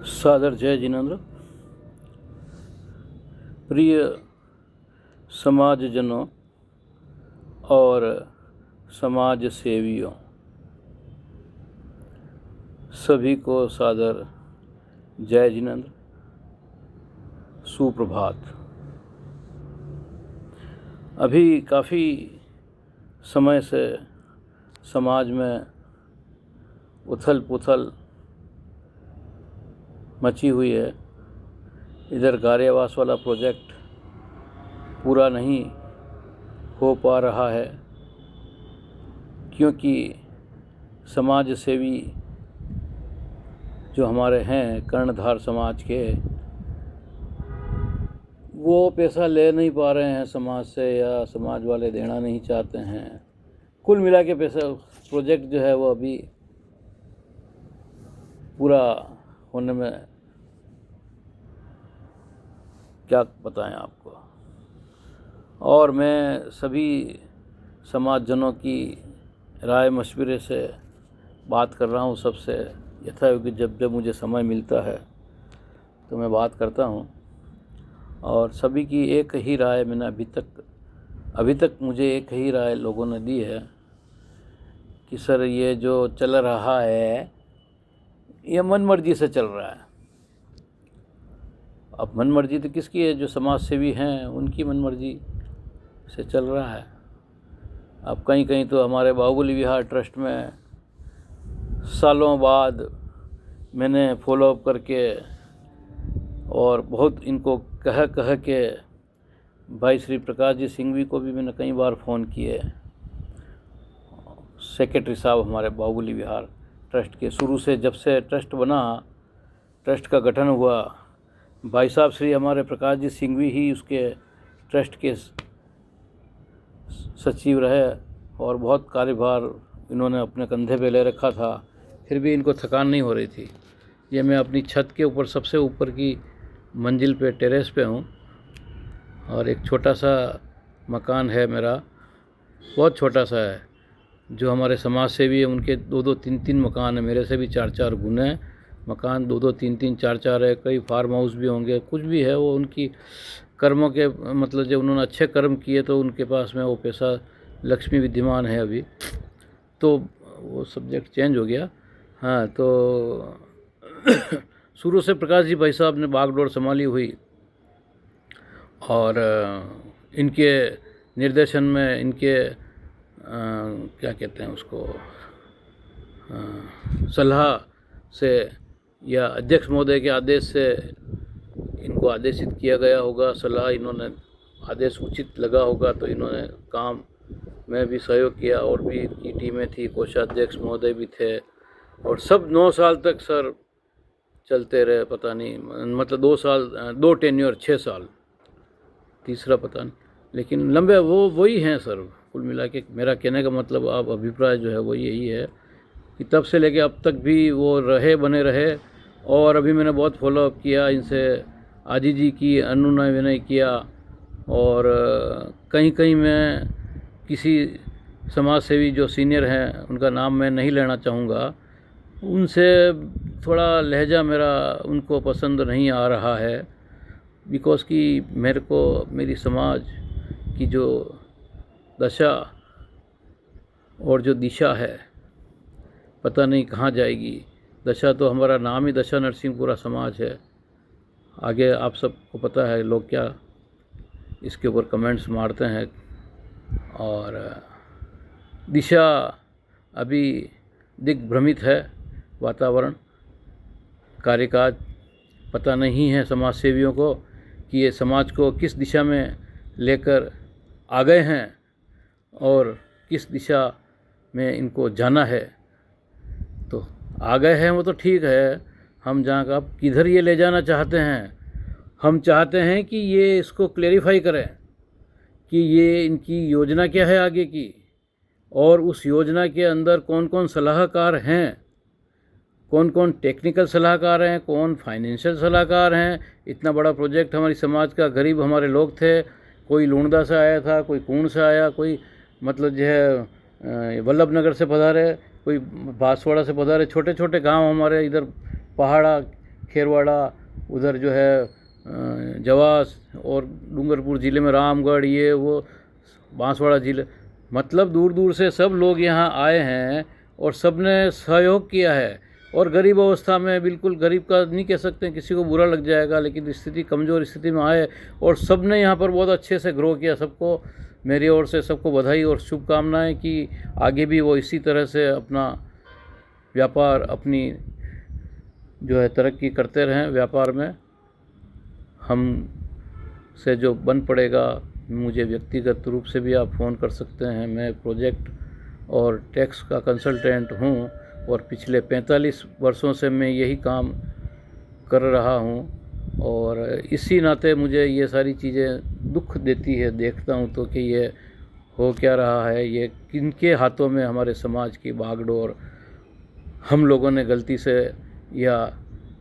सादर जय जिनेंद्र। प्रिय समाजजनों और समाज सेवियों, सभी को सादर जय जिनेंद्र, सुप्रभात। अभी काफ़ी समय से समाज में उथल पुथल मची हुई है। इधर कार्यावास वाला प्रोजेक्ट पूरा नहीं हो पा रहा है क्योंकि समाज सेवी जो हमारे हैं कर्णधार समाज के, वो पैसा ले नहीं पा रहे हैं समाज से, या समाज वाले देना नहीं चाहते हैं। कुल मिला के पैसा प्रोजेक्ट जो है वो अभी पूरा होने में क्या बताएं आपको। और मैं सभी समाजजनों की राय मशवरे से बात कर रहा हूँ, सबसे यथायोग्य जब जब मुझे समय मिलता है तो मैं बात करता हूँ। और सभी की एक ही राय मैंने अभी तक मुझे एक ही राय लोगों ने दी है कि सर ये जो चल रहा है ये मन मर्जी से चल रहा है। अब मन मर्जी तो किसकी है? जो समाज सेवी हैं उनकी मन मर्जी से चल रहा है। अब कहीं कहीं तो हमारे बाहुबली विहार ट्रस्ट में सालों बाद मैंने फॉलोअप करके और बहुत इनको कह के भाई श्री प्रकाश जी सिंघवी को भी मैंने कई बार फ़ोन किए। सेक्रेटरी साहब हमारे बाहुबली विहार ट्रस्ट के, शुरू से जब से ट्रस्ट बना, ट्रस्ट का गठन हुआ, भाई साहब श्री हमारे प्रकाश जी सिंघवी ही उसके ट्रस्ट के सचिव रहे और बहुत कार्यभार इन्होंने अपने कंधे पे ले रखा था, फिर भी इनको थकान नहीं हो रही थी। ये मैं अपनी छत के ऊपर सबसे ऊपर की मंजिल पे टेरेस पे हूँ और एक छोटा सा मकान है मेरा, बहुत छोटा सा है। जो हमारे समाज सेवी है उनके 2-2, 3-3 मकान है, मेरे से भी 4-4 गुने मकान, 2-2, 3-3, 4-4 है। कई फार्म हाउस भी होंगे, कुछ भी है। वो उनकी कर्मों के मतलब जब उन्होंने अच्छे कर्म किए तो उनके पास में वो पैसा लक्ष्मी विद्यमान है अभी। तो वो सब्जेक्ट चेंज हो गया। हाँ, तो शुरू से प्रकाश जी भाई साहब ने बागडोर संभाली हुई और इनके निर्देशन में, इनके क्या कहते हैं उसको, सलाह से या अध्यक्ष महोदय के आदेश से इनको आदेशित किया गया होगा। सलाह इन्होंने, आदेश उचित लगा होगा तो इन्होंने काम में भी सहयोग किया। और भी इनकी टीमें थी, कोषाध्यक्ष महोदय भी थे और सब 9 साल तक सर चलते रहे। पता नहीं, मतलब 2 साल, 2 टेन्योर, 6 साल, तीसरा पता नहीं, लेकिन लंबे वो वही हैं सर। कुल मिला के मेरा कहने का मतलब, आप अभिप्राय जो है वो यही है कि तब से लेके अब तक भी वो बने रहे। और अभी मैंने बहुत फॉलोअप किया इनसे, आजी जी की अनुनय विनय किया। और कहीं कहीं मैं किसी समाज सेवी जो सीनियर हैं, उनका नाम मैं नहीं लेना चाहूँगा, उनसे थोड़ा लहजा मेरा उनको पसंद नहीं आ रहा है। बिकॉज़ कि मेरे को मेरी समाज की जो दशा और जो दिशा है पता नहीं कहाँ जाएगी। दशा तो हमारा नाम ही दशा नरसिंहपुरा समाज है। आगे आप सबको पता है लोग क्या इसके ऊपर कमेंट्स मारते हैं। और दिशा अभी दिग्भ्रमित है, वातावरण, कार्यकाज पता नहीं है समाज सेवियों को कि ये समाज को किस दिशा में लेकर आ गए हैं और किस दिशा में इनको जाना है। तो आ गए हैं वो तो ठीक है, हम जहाँ का अब किधर ये ले जाना चाहते हैं, हम चाहते हैं कि ये इसको क्लेरिफाई करें कि ये इनकी योजना क्या है आगे की, और उस योजना के अंदर कौन कौन सलाहकार हैं, कौन कौन टेक्निकल सलाहकार हैं, कौन फाइनेंशियल सलाहकार हैं। इतना बड़ा प्रोजेक्ट हमारी समाज का, गरीब हमारे लोग थे, कोई लूणदा से आया था, कोई कूण से आया, कोई मतलब जो है वल्लभ नगर से पधारे, कोई बांसवाड़ा से पधारे। छोटे छोटे गांव हमारे इधर पहाड़ा खेरवाड़ा, उधर जो है जवास, और डूंगरपुर ज़िले में रामगढ़, ये वो बांसवाड़ा ज़िले, मतलब दूर दूर से सब लोग यहाँ आए हैं और सब ने सहयोग किया है। और गरीब अवस्था में, बिल्कुल गरीब का नहीं कह सकते, किसी को बुरा लग जाएगा, लेकिन स्थिति कमज़ोर स्थिति में आए और सब ने यहाँ पर बहुत अच्छे से ग्रो किया। सबको मेरी ओर से सबको बधाई और शुभकामनाएं कि आगे भी वो इसी तरह से अपना व्यापार, अपनी जो है तरक्की करते रहें। व्यापार में हम से जो बन पड़ेगा, मुझे व्यक्तिगत रूप से भी आप फ़ोन कर सकते हैं। मैं प्रोजेक्ट और टैक्स का कंसल्टेंट हूँ और पिछले 45 वर्षों से मैं यही काम कर रहा हूँ और इसी नाते मुझे ये सारी चीज़ें दुख देती है। देखता हूँ तो कि ये हो क्या रहा है, ये किनके हाथों में हमारे समाज की बागडोर हम लोगों ने गलती से या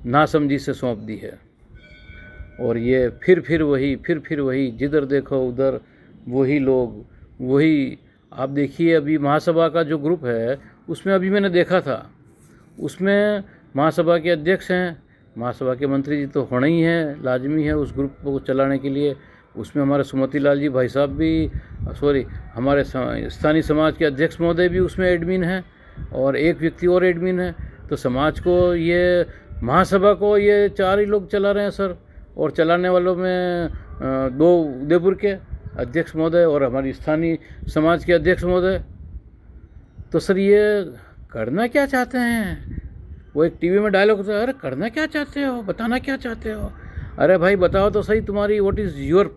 नासमझी से सौंप दी है। और ये फिर वही जिधर देखो उधर वही लोग, वही। आप देखिए अभी महासभा का जो ग्रुप है उसमें अभी मैंने देखा था, उसमें महासभा के अध्यक्ष हैं, महासभा के मंत्री जी तो होना ही है, लाजमी है उस ग्रुप को चलाने के लिए। उसमें हमारे सुमति लाल जी भाई साहब भी, हमारे स्थानीय समाज के अध्यक्ष महोदय भी उसमें एडमिन हैं और एक व्यक्ति और एडमिन है। तो समाज को, ये महासभा को ये 4 ही लोग चला रहे हैं सर। और चलाने वालों में 2 उदयपुर के अध्यक्ष महोदय और हमारी स्थानीय समाज के अध्यक्ष महोदय। तो सर ये करना क्या चाहते हैं? वो एक टीवी में डायलॉग होता है, अरे करना क्या चाहते हो, बताना क्या चाहते हो? अरे भाई बताओ तो सही, तुम्हारी व्हाट इज़ योर